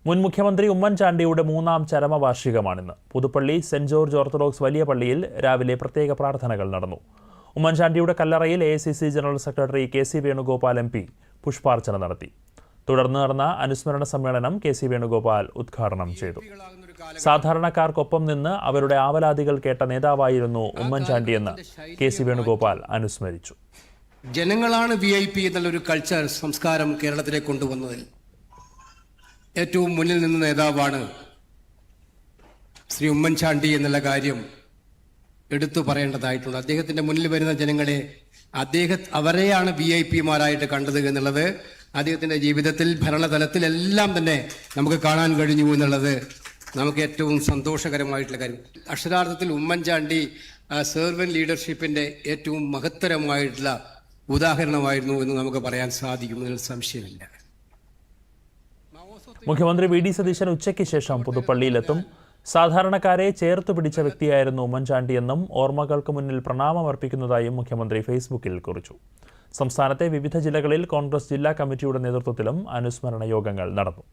മുൻ മുഖ്യമന്ത്രി ഉമ്മൻചാണ്ടിയുടെ മൂന്നാം ചരമവാർഷികമാണിന്ന്. പുതുപ്പള്ളി സെന്റ് ജോർജ് ഓർത്തഡോക്സ് വലിയ പള്ളിയിൽ രാവിലെ പ്രത്യേക പ്രാർത്ഥനകൾ നടന്നു. ഉമ്മൻചാണ്ടിയുടെ കല്ലറയിൽ AICC general secretary KC Venugopal MP പുഷ്പാർച്ചന നടത്തി. തുടർന്ന് നടന്ന അനുസ്മരണ സമ്മേളനം KC വേണുഗോപാൽ ഉദ്ഘാടനം ചെയ്തു. സാധാരണക്കാർക്കൊപ്പം നിന്ന് അവരുടെ ആവലാതികൾ കേട്ട നേതാവായിരുന്നു ഉമ്മൻചാണ്ടിയെന്ന് KC വേണുഗോപാൽ അനുസ്മരിച്ചു. ജനങ്ങളാണ് VIP എന്നുള്ളൊരു കൾച്ചർ സംസ്കാരം കേരളത്തിലേക്ക് കൊണ്ടുവന്നതിൽ ഏറ്റവും മുന്നിൽ നിന്ന നേതാവാണ് ശ്രീ ഉമ്മൻചാണ്ടി എന്നുള്ള കാര്യം എടുത്തു പറയേണ്ടതായിട്ടുണ്ട്. അദ്ദേഹത്തിന്റെ മുന്നിൽ വരുന്ന ജനങ്ങളെ അവരെയാണ് VIP-മാരായിട്ട് കണ്ടത് എന്നുള്ളത് അദ്ദേഹത്തിന്റെ ജീവിതത്തിൽ ഭരണതലത്തിലെല്ലാം തന്നെ നമുക്ക് കാണാൻ കഴിഞ്ഞു എന്നുള്ളത് നമുക്ക് ഏറ്റവും സന്തോഷകരമായിട്ടുള്ള കാര്യം. അക്ഷരാർത്ഥത്തിൽ ഉമ്മൻചാണ്ടി സെർവന്റ് ലീഡർഷിപ്പിന്റെ ഏറ്റവും മഹത്തരമായിട്ടുള്ള ഉദാഹരണമായിരുന്നു എന്ന് നമുക്ക് പറയാൻ സാധിക്കുമെന്നതിൽ സംശയമില്ല. മുഖ്യമന്ത്രി VD സതീശൻ ഉച്ചയ്ക്ക് ശേഷം പുതുപ്പള്ളിയിലെത്തും. സാധാരണക്കാരെ ചേർത്ത് പിടിച്ച വ്യക്തിയായിരുന്നു ഉമ്മൻചാണ്ടിയെന്നും ഓർമ്മകൾക്ക് മുന്നിൽ പ്രണാമമർപ്പിക്കുന്നതായും മുഖ്യമന്ത്രി ഫേസ്ബുക്കിൽ കുറിച്ചു. സംസ്ഥാനത്തെ വിവിധ ജില്ലകളിൽ കോൺഗ്രസ് ജില്ലാ കമ്മിറ്റിയുടെ നേതൃത്വത്തിലും അനുസ്മരണ യോഗങ്ങൾ നടന്നു.